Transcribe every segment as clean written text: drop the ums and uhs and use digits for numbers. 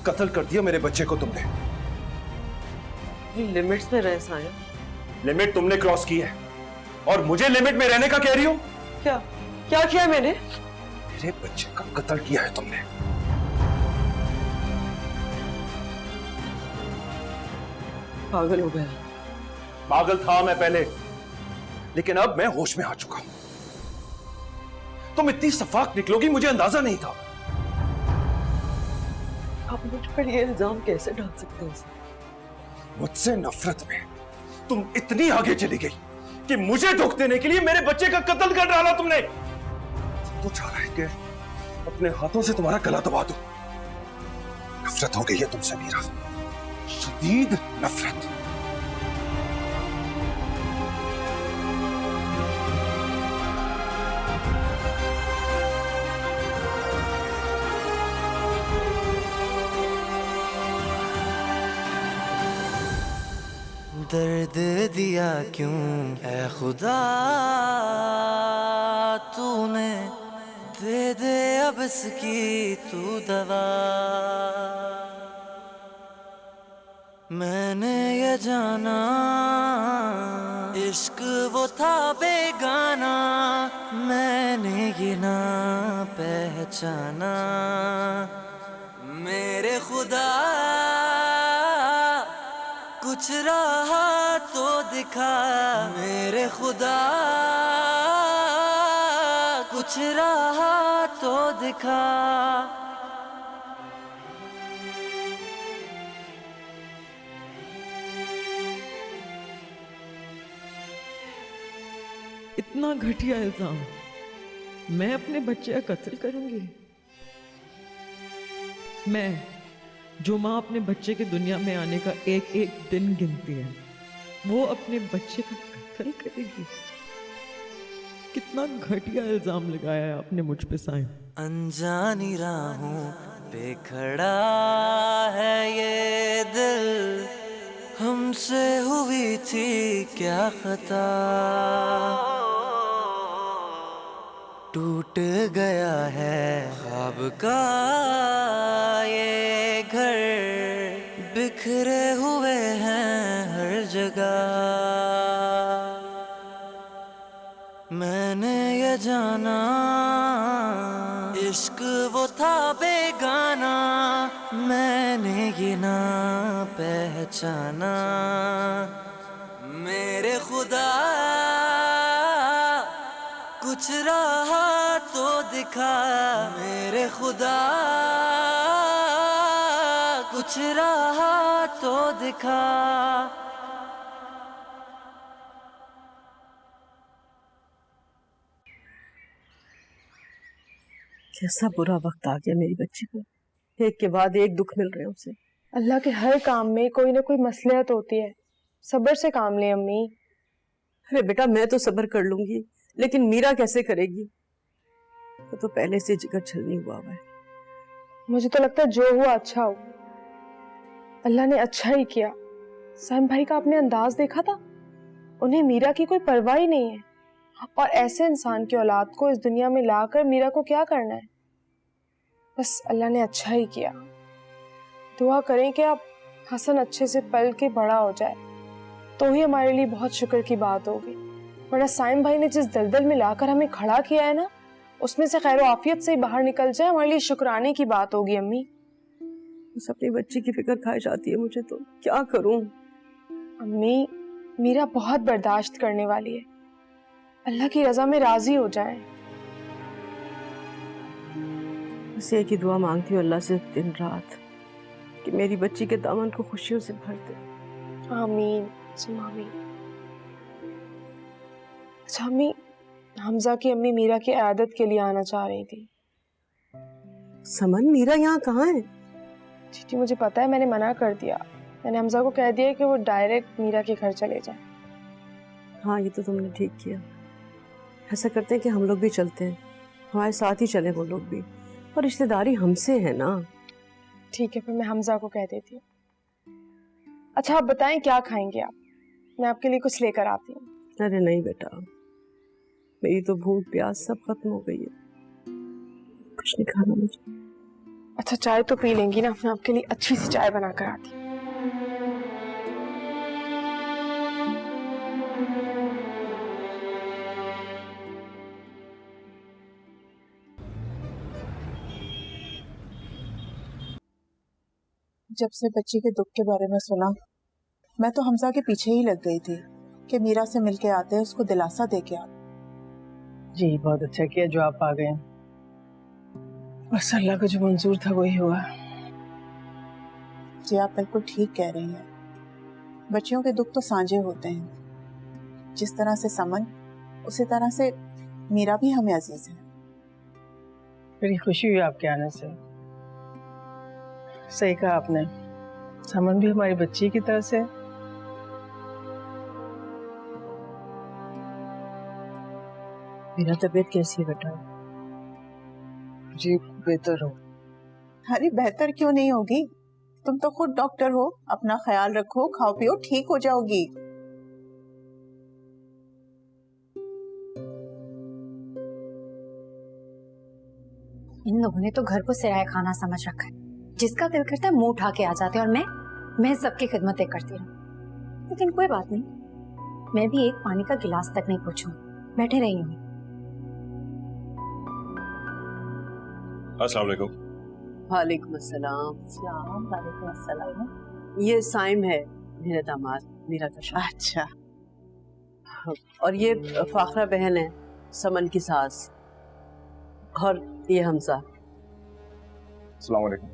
कत्ल कर दिया मेरे बच्चे को तुमने। लिमिट्स में रहे साया। लिमिट तुमने क्रॉस की है और मुझे लिमिट में रहने का कह रही हो। क्या क्या किया मैंने? मेरे बच्चे का कत्ल किया है तुमने। पागल हो गया। पागल था मैं पहले, लेकिन अब मैं होश में आ चुका हूं। तुम इतनी सफाक निकलोगी मुझे अंदाजा नहीं था। आप मुझ पर ये इल्जाम कैसे डाल सकते हैं? मुझसे नफरत में तुम इतनी आगे चली गई कि मुझे धोखा देने के लिए मेरे बच्चे का कत्ल कर डाला तुमने। तो चाह रहा है कि अपने हाथों से तुम्हारा गला दबा दूं। नफरत हो गई है तुमसे मीरा, शदीद नफरत। दर्द दिया क्यों ऐ खुदा तूने, दे दे अब इसकी तू दवा। मैंने ये जाना इश्क वो था बेगाना, मैंने ये ना पहचाना। मेरे खुदा कुछ रहा तो दिखा, मेरे खुदा कुछ रहा तो दिखा। इतना घटिया इल्जाम, मैं अपने बच्चे का कत्ल करूंगी? मैं जो माँ अपने बच्चे के दुनिया में आने का एक एक दिन गिनती है, वो अपने बच्चे का कत्ल करेगी? कितना घटिया इल्जाम लगाया है आपने मुझ पे साईं। अनजानी राहों पे खड़ा है ये दिल, हमसे हुई थी क्या खता। टूट गया है ख्वाब का ये घर, बिखरे हुए हैं हर जगह। मैंने ये जाना इश्क वो था बेगाना, मैंने ये ना पहचाना। मेरे खुदा कुछ रहा तो दिखा, मेरे खुदा कुछ रहा तो दिखा। कैसा बुरा वक्त आ गया मेरी बच्ची को, एक के बाद एक दुख मिल रहे हैं उसे। अल्लाह के हर काम में कोई ना कोई मसलियत होती है, सब्र से काम ले अम्मी। अरे बेटा मैं तो सब्र कर लूंगी, लेकिन मीरा कैसे करेगी? वो तो पहले से जिगर छलनी हुआ है। मुझे तो लगता है जो हुआ अच्छा हो, अल्लाह ने अच्छा ही किया। साइम भाई का आपने अंदाज देखा था, उन्हें मीरा की कोई परवाह ही नहीं है। और ऐसे इंसान की औलाद को इस दुनिया में लाकर मीरा को क्या करना है? बस अल्लाह ने अच्छा ही किया। दुआ करें कि अब हसन अच्छे से पल के बड़ा हो जाए, तो ही हमारे लिए बहुत शुक्र की बात होगी। वरना साइम भाई ने जिस दलदल में लाकर हमें खड़ा किया है ना, उसमें से खैर आफियत से बाहर निकल जाए, हमारे लिए शुक्राने की बात होगी अम्मी। बस अपनी बच्ची की फिक्र खाई जाती है मुझे, तो क्या करूं? अम्मी मीरा बहुत बर्दाश्त करने वाली है, अल्लाह की रजा में राजी हो जाए। बस एक ही दुआ मांगती हूँ अल्लाह से दिन रात कि मेरी बच्ची के दामन को खुशियों से भर दे। आमीन आमीन। अच्छा अम्मी, हमजा की अम्मी मीरा की आदत के लिए आना चाह रही थी। समन मीरा यहाँ कहाँ है? जी मुझे पता है, मैंने मना कर दिया। मैंने हमजा को कह दिया कि वो डायरेक्ट मीरा के घर चले जाए। हाँ ये तो तुमने ठीक किया। ऐसा करते हैं कि हम लोग भी चलते हैं, हमारे साथ ही चले वो लोग भी, और रिश्तेदारी हमसे है ना। ठीक है, फिर मैं हमजा को कह देती हूँ। अच्छा आप बताएं क्या खाएंगे आप, मैं आपके लिए कुछ लेकर आती हूँ। अरे नहीं बेटा, मेरी तो भूख प्यास सब खत्म हो गई है, कुछ नहीं खाना मुझे। अच्छा चाय तो पी लेंगी ना, मैं आपके लिए अच्छी सी चाय बना कर आती हूँ। जब से बच्ची के दुख के बारे में सुना, मैं तो हमजा के पीछे ही लग गई थी कि मीरा से मिलके आते हैं, उसको दिलासा दे के आते। जी बहुत अच्छा किया जो आप आ गए। बस अल्लाह को जो मंजूर था वही हुआ। जी आप बिल्कुल ठीक कह रही हैं, बच्चियों के दुख तो सांझे होते हैं। जिस तरह से समन, उसी तरह से मीरा भी हमें अजीज है। बड़ी खुशी हुई आपके आने से। सही कहा आपने, समन भी हमारी बच्ची की तरह से। मेरा तबीयत कैसी है बेटा? जी बेहतर हो। अरे बेहतर क्यों नहीं होगी, तुम तो खुद डॉक्टर हो। अपना ख्याल रखो, खाओ पियो, ठीक हो जाओगी। इन लोगों ने तो घर को सराय खाना समझ रखा है, जिसका दिल करता है मुंह उठा के आ जाते हैं और मैं सबकी खिदमतें करती रहूं। लेकिन कोई बात नहीं, मैं भी एक पानी का गिलास तक नहीं पूछूं, बैठे रही हूँ। अस्सलाम वालेकुम। वालेकुम अस्सलाम। वालेकुम अस्सलाम। ये साइम है मेरा दामाद, मीरा का शौहर। अच्छा, और ये फाखरा बहन है, समन की सास। और ये हमजा। अस्सलाम वालेकुम।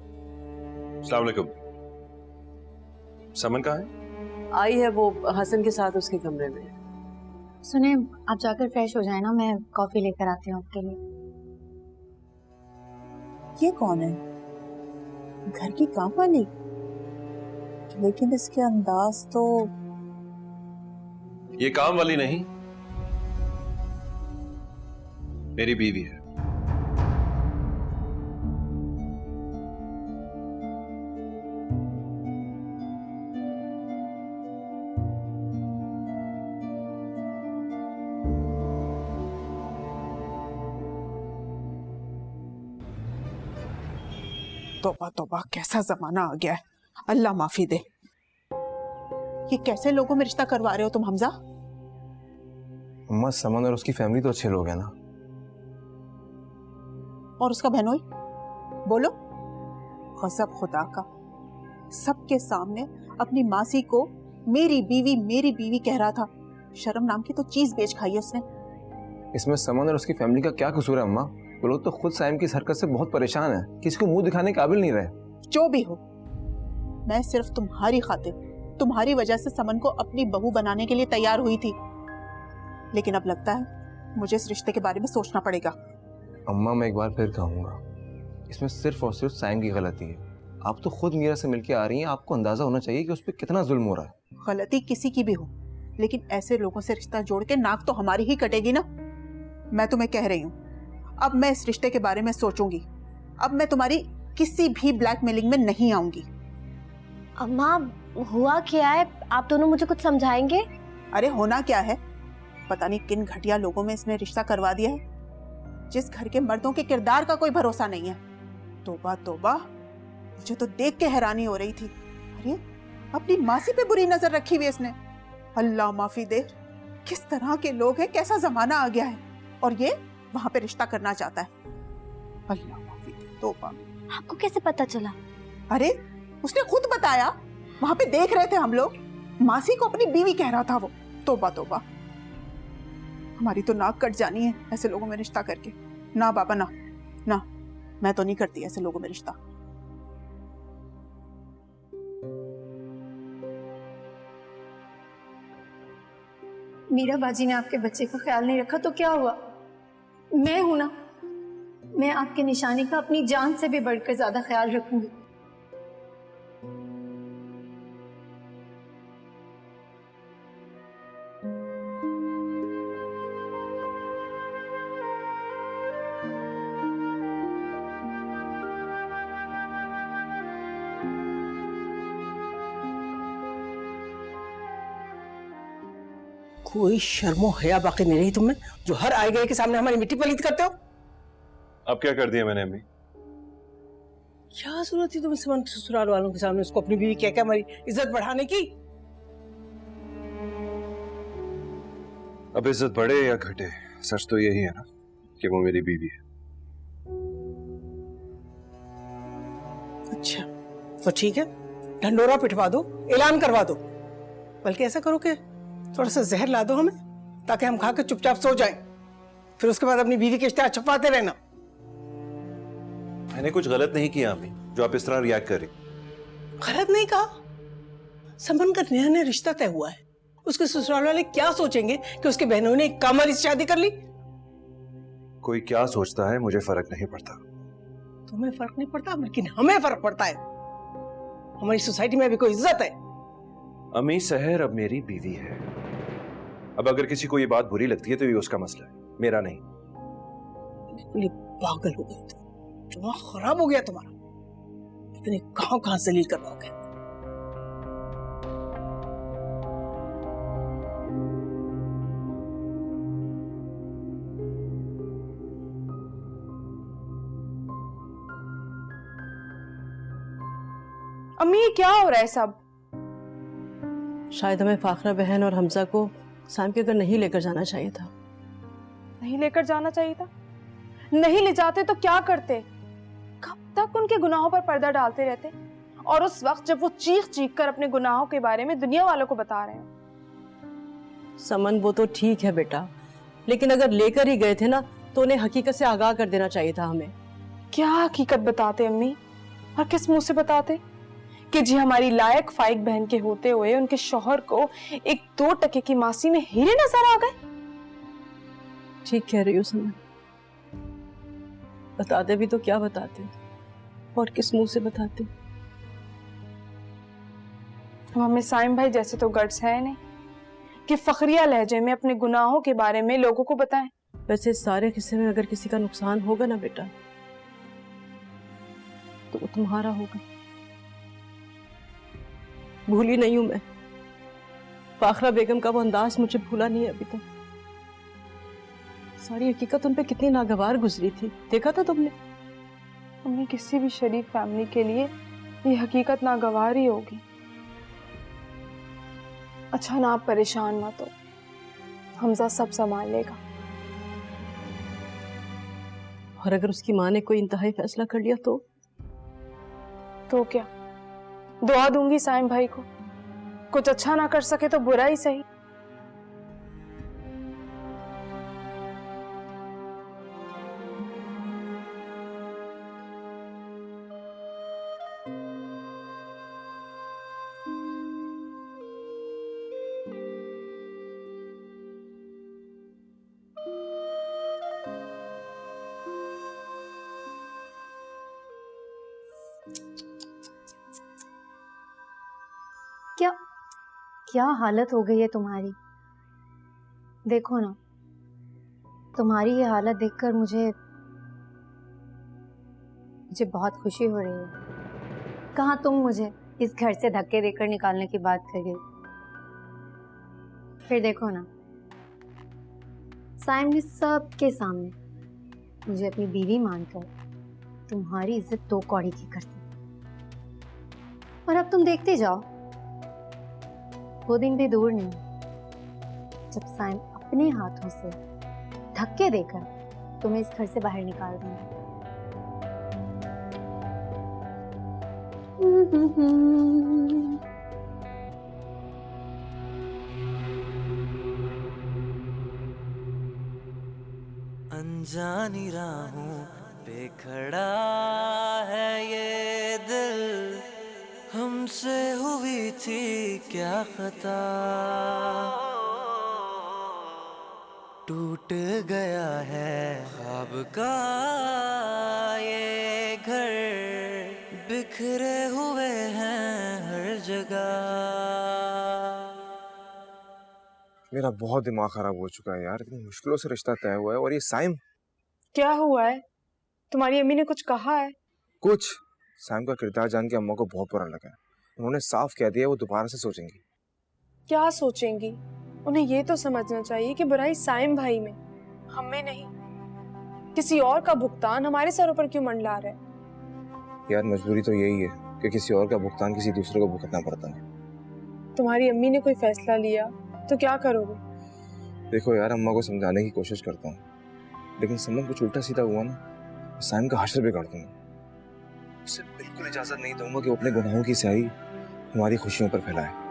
अस्सलाम वालेकुम। समन कहाँ है? आई है वो हसन के साथ उसके कमरे में। सुने, आप जाकर फ्रेश हो जाए ना, मैं कॉफी लेकर आती हूँ आपके लिए। ये कौन है? घर की काम वाली? लेकिन इसके अंदाज तो। ये काम वाली नहीं, मेरी बीवी है। तौबा तौबा, कैसा जमाना आ गया है, अल्लाह माफी दे। ये कैसे लोगों में रिश्ता करवा रहे हो तुम हमजा? अम्मा समन और उसकी फैमिली तो अच्छे लोग हैं ना। और उसका बहनोई, बोलो। गजब खुदा का, सबके सामने अपनी मासी को मेरी बीवी कह रहा था। शर्म नाम की तो चीज बेच खाई है उसने। इसमें समन और उसकी फैमिली का क्या कसूर है अम्मा? वो लोग तो खुद साइम की इस हरकत से बहुत परेशान है, किसी को मुंह दिखाने के काबिल नहीं रहे। जो भी हो, मैं सिर्फ तुम्हारी खातिर, तुम्हारी वजह से समन को अपनी बहू बनाने के लिए तैयार हुई थी। लेकिन अब लगता है मुझे इस रिश्ते के बारे में सोचना पड़ेगा। अम्मा मैं एक बार फिर कहूंगा, इसमें सिर्फ और सिर्फ साइम की गलती है। आप तो खुद मीरा से मिलके आ रही हैं, आपको अंदाजा होना चाहिए कि उस पर कितना जुल्म हो रहा है। गलती किसी की भी हो, लेकिन ऐसे लोगों से रिश्ता जोड़ के नाक तो हमारी ही कटेगी ना। मैं तुम्हें कह रही हूँ, अब मैं इस रिश्ते के बारे में सोचूंगी। अब मैं तुम्हारी किसी भी ब्लैकमेलिंग में नहीं आऊंगी। अम्मा हुआ क्या है, आप दोनों मुझे कुछ समझाएंगे? अरे होना क्या है, पता नहीं किन घटिया लोगों में इसने रिश्ता करवा दिया है, जिस घर के मर्दों के किरदार का कोई भरोसा नहीं है। तौबा तौबा, मुझे तो देख के हैरानी हो रही थी। अरे अपनी मासी पे बुरी नजर रखी हुई इसने। अल्लाह माफी दे, किस तरह के लोग हैं, कैसा जमाना आ गया है। और ये वहां पे रिश्ता करना चाहता है। अल्लाह माफी दे। तौबा। आपको कैसे पता चला? अरे उसने खुद बताया, वहां पे देख रहे थे हम लोग, मासी को अपनी बीवी कह रहा था वो। तौबा तौबा, हमारी तो नाक कट जानी है ऐसे लोगों में रिश्ता करके। ना बाबा ना, ना मैं तो नहीं करती ऐसे लोगों में रिश्ता। मीरा बाजी ने आपके बच्चे का ख्याल नहीं रखा तो क्या हुआ? मैं हूं ना, मैं आपके निशानी का अपनी जान से भी बढ़कर ज्यादा ख्याल रखूंगी। कोई शर्मो हया बाकी नहीं रही तुम्हें, जो हर आए गए के सामने हमारी मिट्टी पलीत करते हो। अब क्या कर दिया मैंने अम्मी? क्या जरूरत थी तुम्हें समन के ससुराल वालों के सामने उसको अपनी बीवी कह के हमारी इज्जत बढ़ाने की? अब इज्जत बढ़े या घटे, सच तो यही है ना कि वो मेरी बीवी है। अच्छा तो ठीक है, ढंडोरा पिटवा दो, ऐलान करवा दो। बल्कि ऐसा करो कि थोड़ा सा जहर ला दो हमें, ताकि हम खा के चुपचाप सो जाएं। फिर उसके बाद अपनी बीवी के इश्तेहार छपवाते रहना। मैंने कुछ गलत नहीं किया अम्मी, जो आप इस तरह रिएक्ट कर रही। गलत नहीं कहा। समन का नया नया रिश्ता तय हुआ है, उसके ससुराल वाले क्या सोचेंगे कि उसके बहनों ने काम वाली से शादी कर ली? कोई क्या सोचता है मुझे फर्क नहीं पड़ता। तुम्हें फर्क नहीं पड़ता, लेकिन हमें फर्क पड़ता है। हमारी सोसाइटी में भी कोई इज्जत है। अम्मी, सहर अब मेरी बीवी है। अब अगर किसी को ये बात बुरी लगती है तो ये उसका मसला है, मेरा नहीं। बिल्कुल पागल हो गई तुम, दिमाग खराब हो गया तुम्हारा। इतने कहां कहां जलील करवाओगे? अम्मी ये क्या हो रहा है सब? शायद हमें फाखरा बहन और हमजा को साइम के घर नहीं लेकर जाना चाहिए था। नहीं लेकर जाना चाहिए था? नहीं ले जाते तो क्या करते? कब तक उनके गुनाहों पर पर्दा डालते रहते? और उस वक्त जब वो चीख चीख कर अपने गुनाहों के बारे में दुनिया वालों को बता रहे हैं। समन वो तो ठीक है बेटा, लेकिन अगर लेकर ही गए थे ना तो उन्हें हकीकत से आगाह कर देना चाहिए था हमें। क्या हकीकत बताते अम्मी? और किस मुंह से बताते? कि जी हमारी लायक फाइक बहन के होते हुए उनके शौहर को एक 2 टके की मासी में हीरे नजर आ गए। ठीक कह रही हो समन, बताते भी तो क्या बताते और किस मुंह से बताते। हमें साइम भाई जैसे तो गट्स है नहीं कि फखरिया लहजे में अपने गुनाहों के बारे में लोगों को बताएं। वैसे सारे किस्से में अगर किसी का नुकसान होगा ना बेटा तो वो तुम्हारा होगा। भूली नहीं हूं मैं, फाखरा बेगम का वो अंदाज मुझे भूला नहीं है अभी तक। सारी हकीकत उन पे कितनी नागवार गुजरी थी, देखा था तुमने? मम्मी, किसी भी शरीफ फैमिली के लिए ये हकीकत नागवार ही होगी। अच्छा ना, आप परेशान मत हो, हमजा सब संभाल लेगा। और अगर उसकी माँ ने कोई इंतहाई फैसला कर लिया तो क्या? दुआ दूंगी साइम भाई को, कुछ अच्छा ना कर सके तो बुरा ही सही। क्या क्या हालत हो गई है तुम्हारी? देखो ना, तुम्हारी ये हालत देखकर मुझे बहुत खुशी हो रही है। कहाँ तुम मुझे इस घर से धक्के देकर निकालने की बात कर गई। फिर देखो ना, साइम ने सबके सामने मुझे अपनी बीवी मानकर तुम्हारी इज्जत 2 कौड़ी की कर दी। और अब तुम देखते जाओ, वो दिन भी दूर नहीं जब साइम अपने हाथों से धक्के देकर तुम्हें इस घर से बाहर निकाल देंगे। अनजानी राहों पे खड़ा है ये दिल, हमसे हुई थी क्या खता, टूट गया है ख्वाब का ये घर, बिखरे हुए हैं हर जगह। मेरा बहुत दिमाग खराब हो चुका है यार, इतनी मुश्किलों से रिश्ता तय हुआ है और ये साइम। क्या हुआ है? तुम्हारी अम्मी ने कुछ कहा है? कुछ साइम का किरदार जान के अम्मा को बहुत बुरा लगा है। उन्होंने साफ कह दिया वो दोबारा से सोचेंगी। क्या सोचेंगी? उन्हें ये तो समझना चाहिए कि बुराई साइम भाई में, हम में नहीं। किसी और का भुगतान हमारे सरों पर क्यों मंडला रहा है? यार मजबूरी तो यही है कि किसी और का भुगतान किसी दूसरे को भुगतना पड़ता है। तुम्हारी अम्मी ने कोई फैसला लिया तो क्या करोगे? देखो यार, अम्मा को समझाने की कोशिश करता हूँ, लेकिन समन कुछ उल्टा सीधा हुआ ना, साइम का हश्र बिगाड़ दूंगा। उसे बिल्कुल इजाजत नहीं दूंगा कि वो अपने गुनाहों की स्याही हमारी खुशियों पर फैलाए।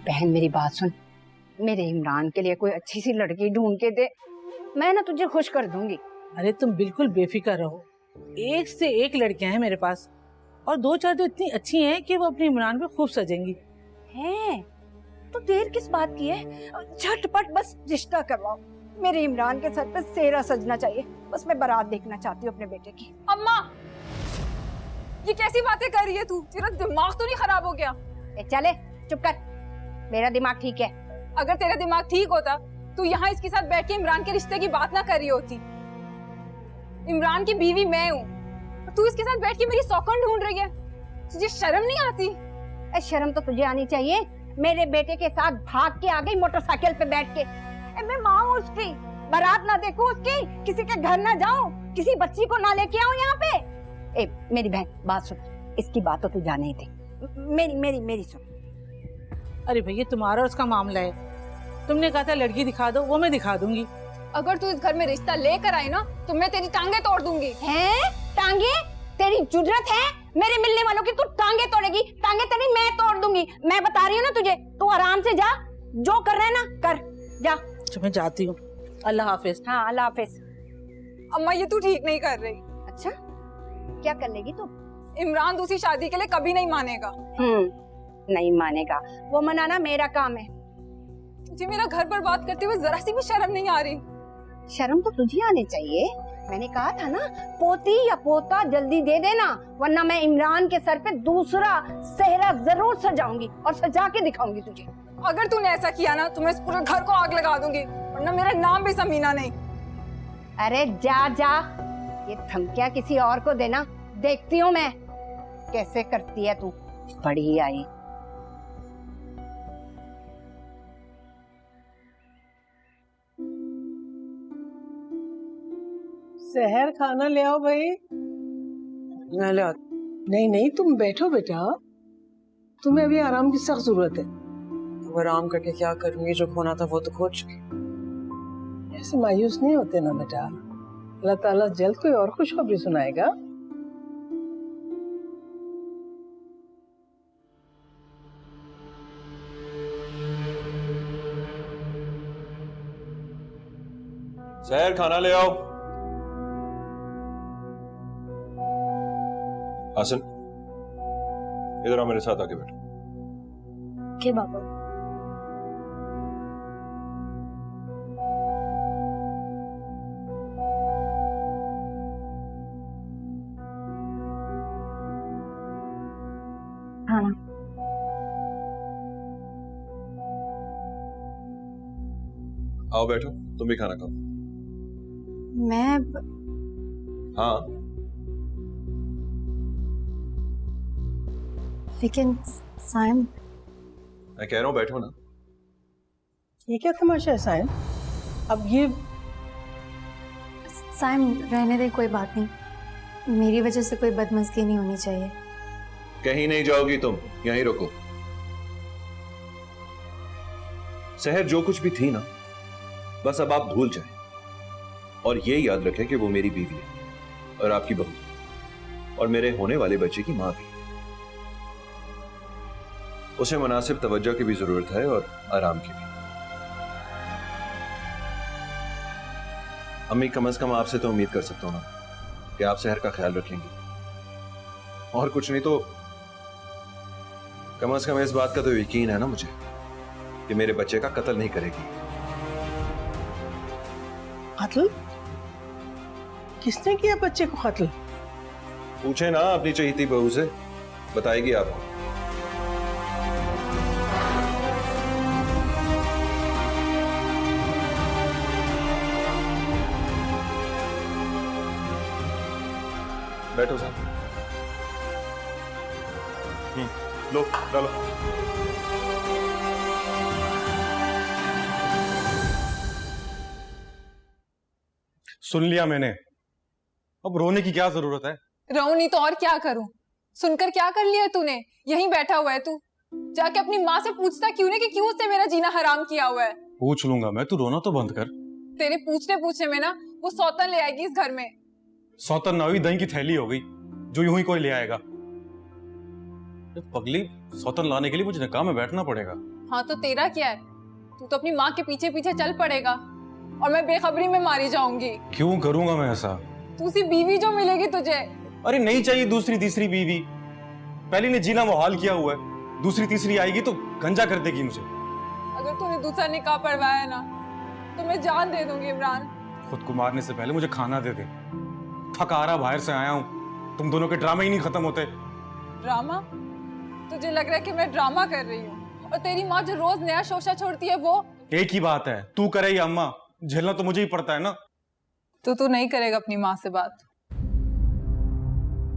बहन मेरी बात सुन, मेरे इमरान के लिए कोई अच्छी सी लड़की ढूंढ के दे, मैं ना तुझे खुश कर दूंगी। अरे तुम बिल्कुल बेफिक्र रहो, एक से एक लड़कियां हैं मेरे पास, और 2-4 तो इतनी अच्छी हैं कि वो अपने इमरान पे खूब सजेंगी। हैं तो देर किस बात की है, झटपट बस रिश्ता करवाओ। मेरे इमरान के सर पे सेहरा सजना चाहिए, बस मैं बारात देखना चाहती हूँ अपने बेटे की। अम्मा, ये कैसी बातें कर रही है तू? तेरा दिमाग तो नहीं खराब हो गया? चले चुप कर, मेरा दिमाग ठीक है। अगर तेरा दिमाग ठीक होता तू यहाँ इसके साथ बैठ के इमरान के रिश्ते की बात ना कर रही होती। इमरान की बीवी मैं हूँ, तू इसके साथ बैठ के मेरी सौकन ढूंढ रही है। तुझे शर्म नहीं आती? शर्म तो तुझे आनी चाहिए। मेरे बेटे के साथ भाग के आ गई मोटरसाइकिल पे बैठ के। मैं माँ हूँ उसकी, बारात ना देखूं उसकी, किसी के घर ना जाऊं, किसी बच्ची को ना लेके आऊं यहाँ पे। मेरी बहन बात सुन, इसकी बात तो तू जाने ही थी, मेरी सुन। अरे भैया, तुम्हारा और उसका मामला है, तुमने कहा था लड़की दिखा दो, वो मैं दिखा दूंगी। अगर तू इस घर में रिश्ता लेकर आई ना तो मैं तेरी टांगे तोड़ दूंगी। हैं? टांगे? तेरी जुर्रत है मेरे मिलने वालों की, तू टांगे तोड़ेगी? टांगे तेरी मैं तोड़ दूंगी, मैं बता रही हूँ ना तुझे। तू आराम से जा, जो कर रहा है ना कर, जा। तो मैं जाती हूँ, अल्लाह हाफिज। हाँ अल्लाह हाफिज। अम्मा ये तू ठीक नहीं कर रही। अच्छा क्या कर लेगी तू? इमरान दूसरी शादी के लिए कभी नहीं मानेगा। नहीं मानेगा, वो मनाना मेरा काम है। तुझे मेरा घर बर्बाद करते हुए जरा सी भी शर्म नहीं आ रही? शर्म तो तुझे आनी चाहिए। मैंने कहा था ना, पोती या पोता जल्दी दे देना, वरना मैं इमरान के सर पे दूसरा सेहरा जरूर सजाऊंगी और सजा के दिखाऊंगी तुझे। अगर तूने ऐसा किया ना तो मैं इस पूरे घर को आग लगा दूंगी, वरना मेरा नाम भी समीना नहीं। अरे जा जा, ये धमकियां किसी और को देना देखती हूँ मैं कैसे करती है तू। बड़ी आई। सहर खाना ले आओ भाई। मैं ले आता। नहीं नहीं, तुम बैठो बेटा, तुम्हें अभी आराम की सख्त जरूरत है। वो आराम करके क्या करूंगी, जो खोना था वो तो खो चुकी। ऐसे मायूस नहीं होते ना बेटा, अल्लाह ताला जल्द कोई और खुशखबरी सुनाएगा। सहर खाना ले आओ। आसन, इधर आओ, मेरे साथ आके बैठो। के बाबा? हाँ आओ बैठो, तुम भी खाना खाओ। मैं हाँ लेकिन साइम, मैं कह रहा हूँ बैठो ना। ये क्या तमाशा है साइम? अब ये साइम रहने दे, कोई बात नहीं, मेरी वजह से कोई बदमज़गी नहीं होनी चाहिए। कहीं नहीं जाओगी तुम, यहीं रुको। सहर जो कुछ भी थी ना, बस अब आप भूल जाएं और ये याद रखें कि वो मेरी बीवी है और आपकी बहू और मेरे होने वाले बच्चे की मां भी। उसे मुनासिब तवज्जो की भी जरूरत है और आराम की भी। अम्मी, कम से कम आपसे तो उम्मीद कर सकता हूं ना कि आप सहर का ख्याल रखेंगी, और कुछ नहीं तो कम से कम इस बात का तो यकीन है ना मुझे कि मेरे बच्चे का कत्ल नहीं करेगी। कत्ल? किसने किया बच्चे को कत्ल? पूछे ना अपनी चहेती बहू से, बताएगी आपको। बैठो साहब। लो डालो। सुन लिया मैंने, अब रोने की क्या जरूरत है? रो नहीं तो और क्या करूं? सुनकर क्या कर लिया तूने? यहीं बैठा हुआ है तू। जाके अपनी माँ से पूछता क्यों नहीं कि क्यों उसने मेरा जीना हराम किया हुआ है। पूछ लूंगा मैं, तू रोना तो बंद कर। तेरे पूछने में ना वो सौतन ले आएगी इस घर में। सौतन ना हुई, दही की थैली हो गई जो यूं ही कोई ले आएगा। पगली, सौतन लाने के लिए मुझे निकाह में बैठना पड़ेगा। हाँ तो तेरा क्या है? तू तो अपनी माँ के पीछे पीछे चल पड़ेगा और मैं बेखबरी में मारी जाऊंगी। क्यों करूंगा मैं ऐसा? दूसरी बीवी जो मिलेगी तुझे। अरे नहीं चाहिए दूसरी तीसरी बीवी, पहली ने जीना मुहाल किया हुआ है, दूसरी तीसरी आएगी तो गंजा कर देगी मुझे। अगर तूने दूसरा निकाह पढ़वाया ना तो मैं जान दे दूंगी इमरान। खुद को मारने से पहले मुझे खाना दे दे। थक आ रहा, बाहर से आया हूँ, तुम दोनों के ड्रामे ही नहीं खत्म होते। ड्रामा? तुझे लग रहा है कि मैं ड्रामा कर रही हूँ? और तेरी माँ जो रोज नया शोशा छोड़ती है वो? एक ही बात है, तू करे या अम्मा, झेलना तो मुझे ही पड़ता है ना। तो तू नहीं करेगा अपनी माँ से बात?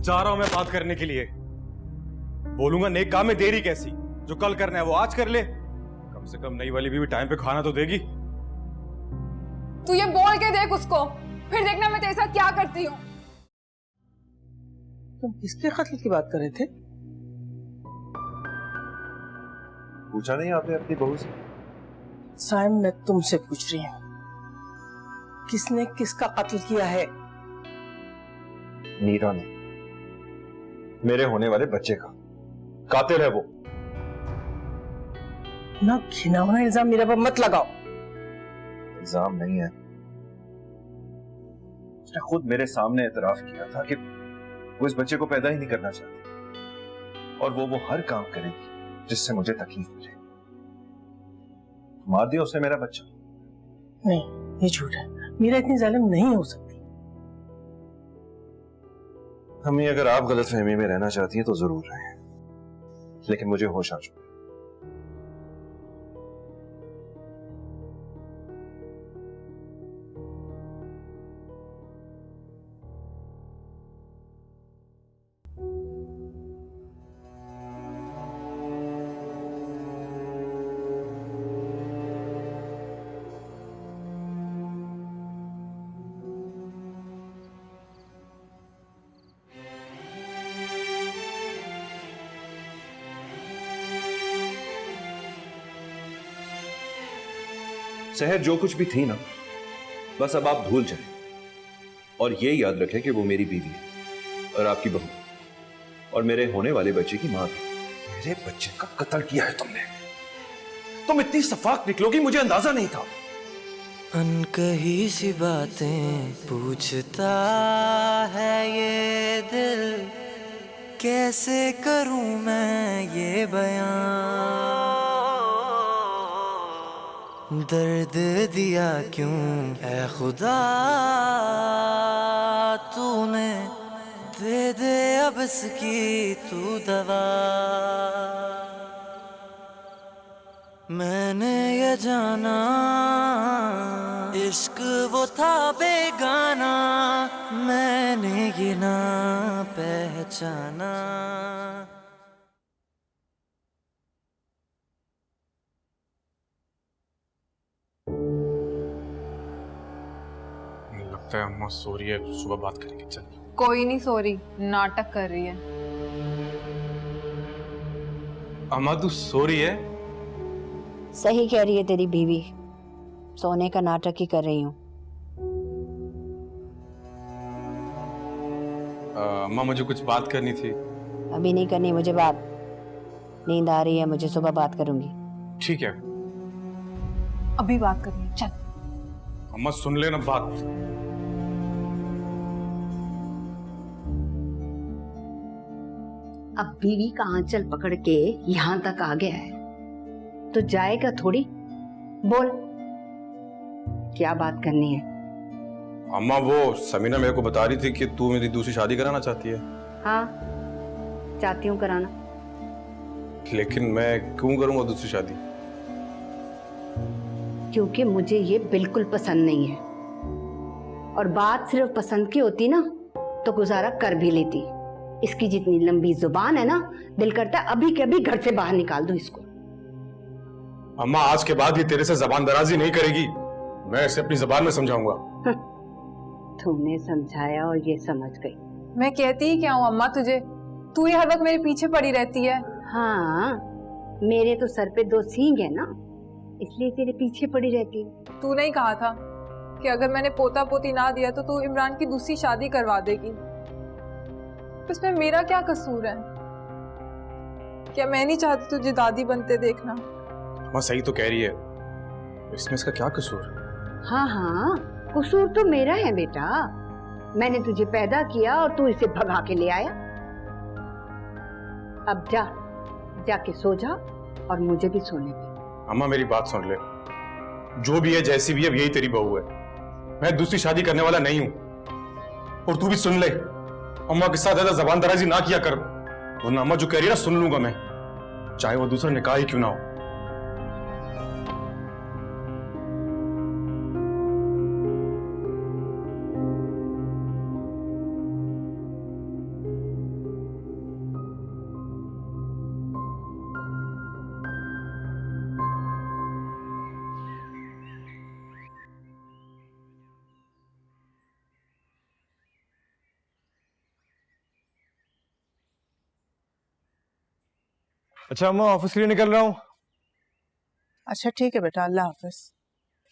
जा रहा हूं मैं बात करने के लिए। बोलूंगा नेक काम में देरी कैसी, जो कल करना है वो आज कर ले। कम से कम नई वाली भी टाइम पे खाना तो देगी। तू ये बोल के देख उसको, फिर देखना मैं तेरे साथ क्या करती हूँ। तुम किसके कत्ल की बात कर रहे थे? पूछा नहीं आपने अपनी बहू से? साइम, मैं तुमसे पूछ रही हूँ, किसने किसका कत्ल किया है? नीरा ने, मेरे होने वाले बच्चे का कातिल है वो। ना घिनौना इल्जाम मेरे पर मत लगाओ। इल्जाम नहीं है, उसने खुद मेरे सामने एतराफ किया था कि वो इस बच्चे को पैदा ही नहीं करना चाहती और वो हर काम करेगी जिससे मुझे तकलीफ मिले। मार दिया उसने मेरा बच्चा। नहीं, ये झूठ है। मीरा इतनी जालिम नहीं हो सकती। अम्मी, अगर आप गलतफहमी में रहना चाहती हैं तो जरूर रहें, लेकिन मुझे होश आ चुका है। सहर जो कुछ भी थी ना, बस अब आप भूल जाएं और ये याद रखें कि वो मेरी बीवी है और आपकी बहू और मेरे होने वाले बच्चे की मां भी। मेरे बच्चे का कत्ल किया है तुमने। तुम इतनी सफाक निकलोगी मुझे अंदाजा नहीं था। अनकही सी बातें पूछता है ये दिल, कैसे करूं मैं ये बयां। दर्द दिया क्यों है खुदा तूने, दे दे अब इसकी तू दवा। मैंने ये जाना इश्क वो था बेगाना, मैंने ये ना पहचाना। लगता है अम्मा सो रही है, सुबह बात करेंगे। चल। कोई नहीं सो रही, नाटक कर रही है। अम्मा तू सो रही है? सही कह रही है तेरी बीवी, सोने का नाटक ही कर रही हूँ। अम्मा मुझे कुछ बात करनी थी। अभी नहीं करनी मुझे बात, नींद आ रही है मुझे, सुबह बात करूंगी। ठीक है अभी बात करनी है, चल। अम्मा सुन लेना बात। अब बीवी का आंचल पकड़ के यहाँ तक आ गया है तो जाएगा थोड़ी। बोल क्या बात करनी है? अम्मा वो समीना मेरे को बता रही थी कि तू मेरी दूसरी शादी कराना चाहती है। हाँ चाहती हूँ कराना। लेकिन मैं क्यों करूंगा दूसरी शादी? क्योंकि मुझे ये बिल्कुल पसंद नहीं है, और बात सिर्फ पसंद की होती ना तो गुजारा कर भी लेती। इसकी जितनी लंबी जुबान है ना, दिल करता है अभी के अभी घर से बाहर निकाल दूं इसको। अम्मा, आज के बाद ये तेरे से जबान दराजी नहीं करेगी। मैं इसे अपनी जबान में समझाऊंगा। तूने समझाया और ये समझ गई। मैं कहती ही क्या हूँ अम्मा तुझे, तू ही हर वक्त मेरे पीछे पड़ी रहती है। हाँ, मेरे तो सर पे 2 सींग है ना, इसलिए तेरे पीछे पड़ी रहती है। तूने ही कहा था कि अगर मैंने पोता पोती ना दिया तो तू इमरान की दूसरी शादी करवा देगी। इसमें मेरा क्या कसूर है? क्या मैं नहीं चाहती तुझे दादी बनते देखना? माँ सही तो कह रही है, इसमें इसका क्या कसूर? हाँ हाँ, कसूर तो मेरा है बेटा। मैंने तुझे पैदा किया और तू इसे भगा के ले आया। अब जाके सो जा और मुझे भी सोने दे। अम्मा मेरी बात सुन ले, जो भी है जैसी भी है, यही तेरी बहू है। मैं दूसरी शादी करने वाला नहीं हूं। और तू भी सुन ले, अम्मा के साथ ज्यादा जबान दराजी ना किया कर, वरना अम्मा जो कह रही है ना सुन लूंगा मैं, चाहे वो दूसरा निकाह ही क्यों ना हो। अच्छा अम्मा, ऑफिस के लिए निकल रहा हूँ। अच्छा ठीक है बेटा, अल्लाह हाफिज।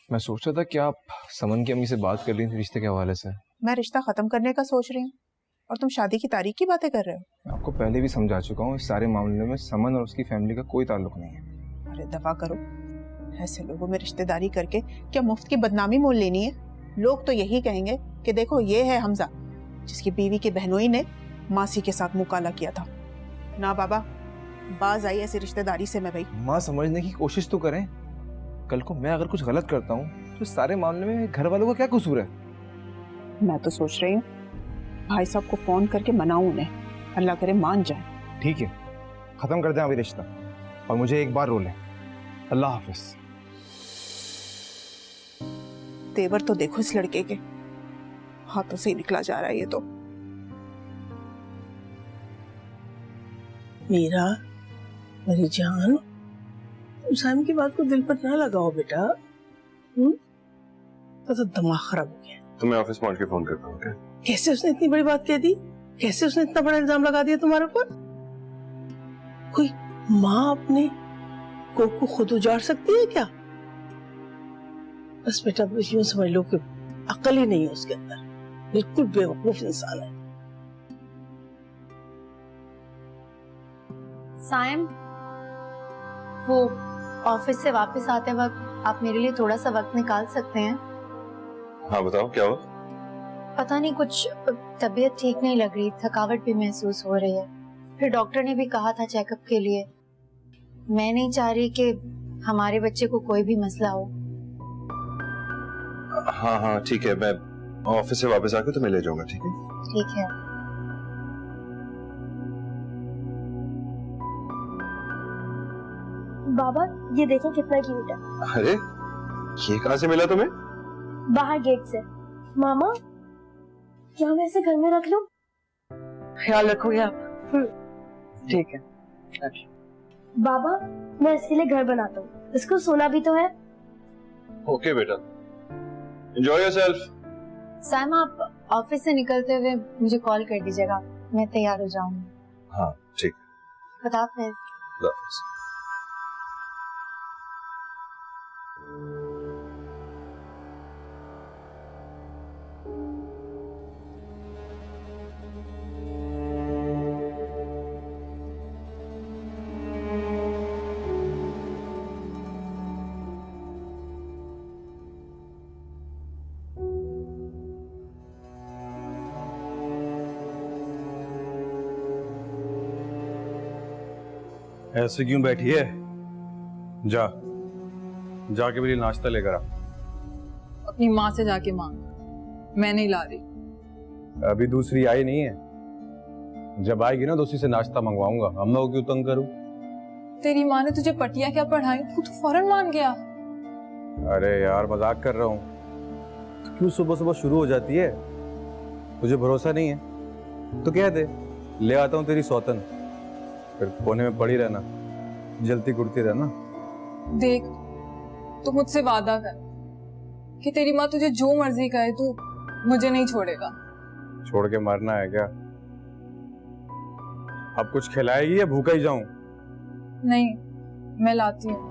मैं सोच रहा था कि आप समन की अम्मी से बात कर ली थी रिश्ते के हवाले से। मैं रिश्ता खत्म करने का सोच रही हूँ और तुम शादी की तारीख की बातें कर रहे हो। मैं आपको पहले भी समझा चुका हूँ, इस सारे मामले में समन और उसकी फैमिली का कोई ताल्लुक नहीं है। अरे दफा करो, ऐसे लोगों में रिश्तेदारी करके क्या मुफ्त की बदनामी मोल लेनी है? लोग तो यही कहेंगे कि देखो ये है हमजा, जिसकी बीवी के बहनोई ने मासी के साथ मुकाला किया था। ना बाबा, बाज आई ऐसी रिश्तेदारी से मैं भाई। माँ समझने की कोशिश तो करें, कल को मैं अगर कुछ गलत करता हूँ तो इस सारे मामले में घर वालों का क्या कसूर है? मैं तो सोच रही हूँ भाई साहब को फोन करके मनाऊं उन्हें, अल्लाह करे मान जाए। ठीक है, खत्म कर दें अभी रिश्ता और मुझे एक बार रोलें। अल्लाह हाफिज। तेवर तो देखो इस लड़के के, हाथों से ही निकला जा रहा है ये तो। मीरा, मेरी जान, तुम साइम की बात को दिल पर ना लगाओ बेटा। तो दिमाग खराब हो गया। तो मैं ऑफिस पहुंच के फोन करता हूँ। कैसे उसने इतनी बड़ी बात कह दी? कैसे उसने इतना बड़ा इल्जाम लगा दिया तुम्हारे ऊपर? कोई माँ अपने को खुद उजाड़ सकती है क्या? बस बेटा बस यूं समझ लो कि अक्ल ही नहीं है उसके अंदर, बिल्कुल बेवकूफ इंसान है। साइम, वो ऑफिस से वापस आते वक्त आप मेरे लिए थोड़ा सा वक्त निकाल सकते हैं? हाँ बताओ क्या हुआ? पता नहीं, कुछ तबीयत ठीक नहीं लग रही, थकावट भी महसूस हो रही है। फिर डॉक्टर ने भी कहा था चेकअप के लिए। मैं नहीं चाह रही कि हमारे बच्चे को कोई भी मसला हो। हाँ हाँ ठीक है, मैं ऑफिस से वापस आकर तुम्हें ले जाऊंगा। ठीक है? ठीक है। बाबा ये देखें कितना क्यूट है। अरे ये कहाँ से मिला तुम्हें? बाहर गेट से। मामा क्या मैं इसे घर में रख लूं? ख्याल रखोगे आप? ठीक है। बाबा मैं इसके लिए घर बनाता हूँ, इसको सोना भी तो है। ओके बेटा, एंजॉय योरसेल्फ। सैम, आप ऑफिस से निकलते हुए मुझे कॉल कर दीजिएगा, मैं तैयार हो जाऊंगी। हाँ ठीक। खुदा हाफिज। खुदा हाफिज। ऐसे क्यों बैठी है? जाके मेरे लिए नाश्ता लेकर आ। अपनी माँ से जाके मांग, मैं नहीं ला रही। अभी दूसरी आई नहीं है, जब आएगी ना तो उसी से नाश्ता मंगवाऊंगा। अम्मा को क्यों तंग करूं? तेरी माँ ने तुझे पटिया क्या पढ़ाई, तू तो फौरन मान गया। अरे यार मजाक कर रहा हूँ। तो क्यों सुबह सुबह शुरू हो जाती है? तुझे भरोसा नहीं है? तो कह दे ले आता हूँ तेरी सौतन, फिर कोने में पड़ी रहना, जलती कुड़ती रहना। देख, तू मुझसे वादा कर कि तेरी माँ तुझे जो मर्जी कहे तू मुझे नहीं छोड़ेगा। छोड़ के मरना है क्या? अब कुछ खिलाएगी या भूखा ही जाऊं? नहीं, मैं लाती हूँ।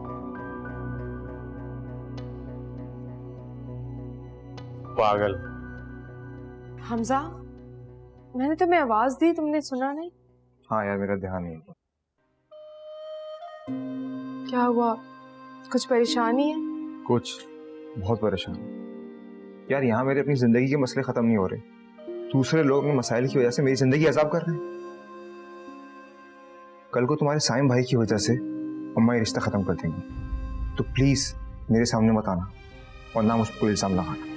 पागल। हमजा, मैंने तुम्हें आवाज दी, तुमने सुना नहीं? हाँ यार, मेरा ध्यान नहीं। क्या हुआ, कुछ परेशानी है? कुछ बहुत परेशान यार। यहाँ मेरे अपनी जिंदगी के मसले खत्म नहीं हो रहे, दूसरे लोग अपने मसाइल की वजह से मेरी जिंदगी अजाब कर रहे हैं। कल को तुम्हारे साइम भाई की वजह से अम्मा ये रिश्ता खत्म कर देंगी, तो प्लीज मेरे सामने मत आना और ना मुझ पर कोई इल्जाम लगाना।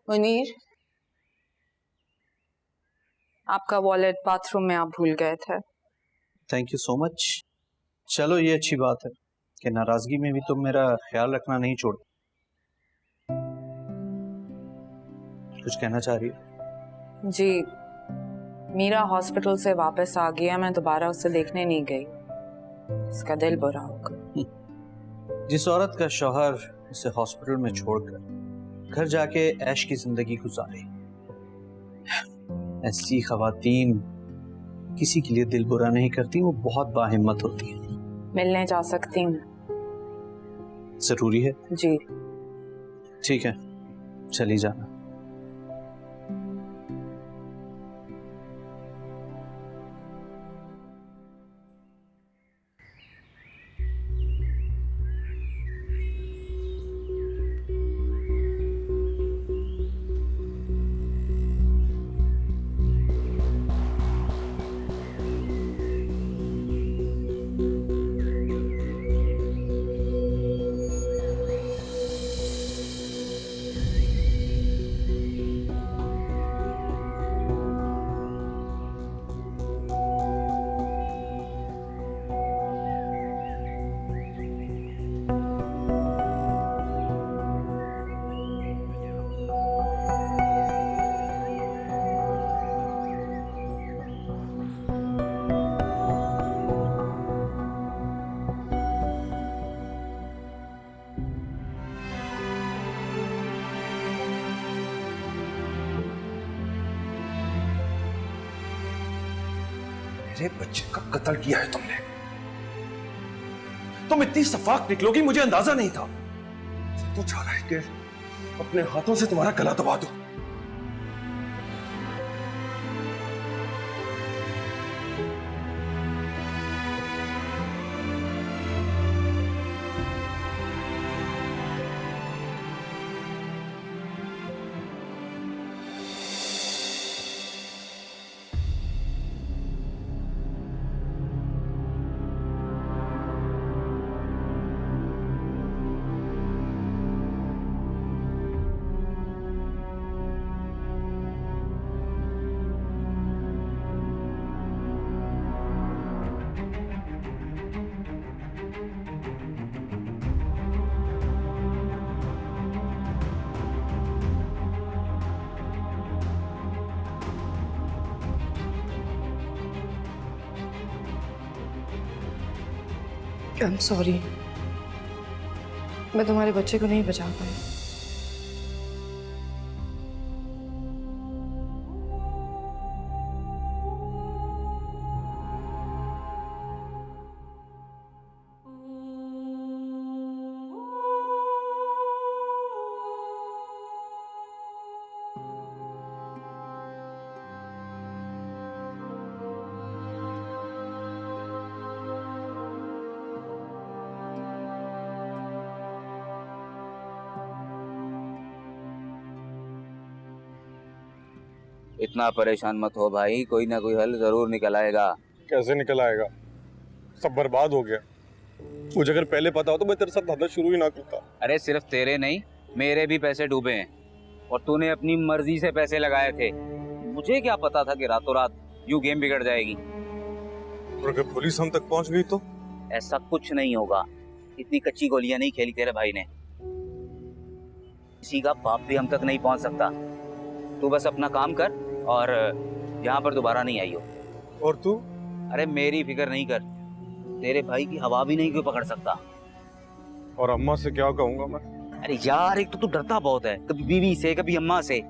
मुनीर, आपका वॉलेट बाथरूम में आप भूल गए थे। Thank you so much. चलो, ये अच्छी बात है कि नाराजगी में भी तुम मेरा ख्याल रखना नहीं छोड़। कुछ कहना चाह रही हो? जी, मीरा हॉस्पिटल से वापस आ गया, मैं दोबारा उसे देखने नहीं गई। इसका दिल बुरा होगा। जिस औरत का शौहर उसे हॉस्पिटल में छोड़कर घर जाके ऐश की जिंदगी गुजारे, ऐसी खवातीन किसी के लिए दिल बुरा नहीं करती, वो बहुत बाहिम्मत होती है। मिलने जा सकती हूँ? जरूरी है? जी। ठीक है, चली जाना। मेरे बच्चे का कत्ल किया है तुमने। तुम इतनी सफाक निकलोगी मुझे अंदाजा नहीं था। तो चाह रहा है कि अपने हाथों से तुम्हारा गला दबा दूं। I'm sorry, मैं तुम्हारे बच्चे को नहीं बचा पाई। इतना परेशान मत हो भाई, कोई ना कोई हल जरूर निकल आएगा। कैसे निकल आएगा? सब बर्बाद हो गया। मुझे अगर पहले पता हो तो मैं तेरे साथ धंधा शुरू ही ना करता। अरे सिर्फ तेरे नहीं, मेरे भी पैसे डूबे हैं और तूने अपनी मर्जी से पैसे लगाए थे। मुझे क्या पता था कि रातों रात यूं गेम बिगड़ जाएगी। और अगर पुलिस हम तक पहुंच गई तो? ऐसा कुछ नहीं होगा, इतनी कच्ची गोलियां नहीं खेली तेरे भाई ने। किसी का बाप भी हम तक नहीं पहुंच सकता। तू बस अपना काम कर और यहाँ पर दोबारा नहीं आई हो। और तू? अरे मेरी फिक्र नहीं कर, तेरे भाई की हवा भी नहीं कोई पकड़ सकता। और अम्मा से क्या कहूंगा मैं? अरे यार, एक तो तू डरता बहुत है, कभी बीवी से कभी अम्मा से।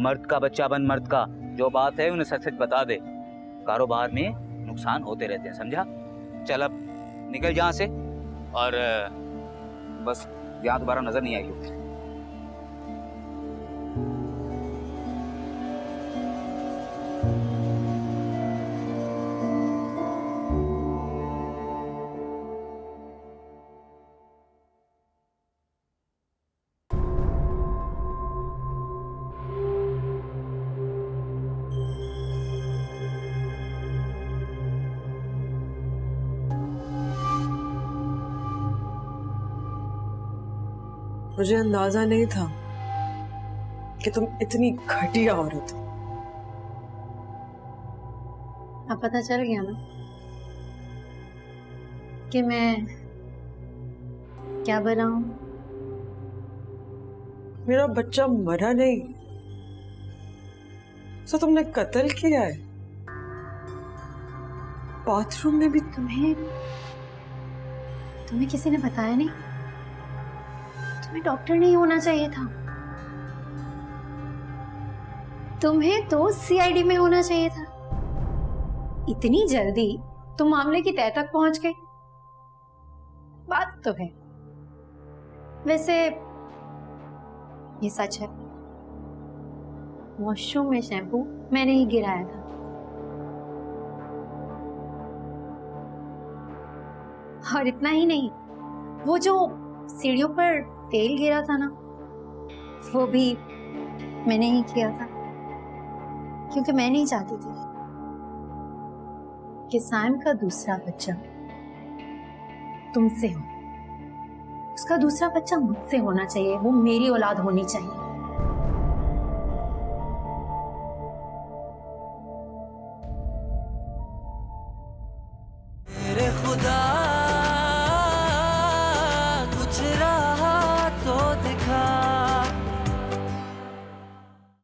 मर्द का बच्चा बन मर्द का, जो बात है उन्हें सच सच बता दे। कारोबार में नुकसान होते रहते हैं, समझा? चल अब निकल यहाँ से और बस यहाँ दोबारा नजर नहीं आई हो। मुझे अंदाजा नहीं था कि तुम इतनी घटिया औरत हो। अब पता चल गया ना कि मैं क्या बना हूं। मेरा बच्चा मरा नहीं, तो तुमने कत्ल किया है। बाथरूम में भी। तुम्हें किसी ने बताया नहीं? तुम्हें डॉक्टर नहीं होना चाहिए था, तुम्हें तो सीआईडी में होना चाहिए था। इतनी जल्दी तुम मामले की तह तक पहुंच गए। बात तो है। वैसे ये सच है, वॉशरूम में शैम्पू मैंने ही गिराया था। और इतना ही नहीं, वो जो सीढ़ियों पर तेल गिरा था ना, वो भी मैंने ही किया था, क्योंकि मैं नहीं चाहती थी कि साइम का दूसरा बच्चा तुमसे हो। उसका दूसरा बच्चा मुझसे होना चाहिए, वो मेरी औलाद होनी चाहिए।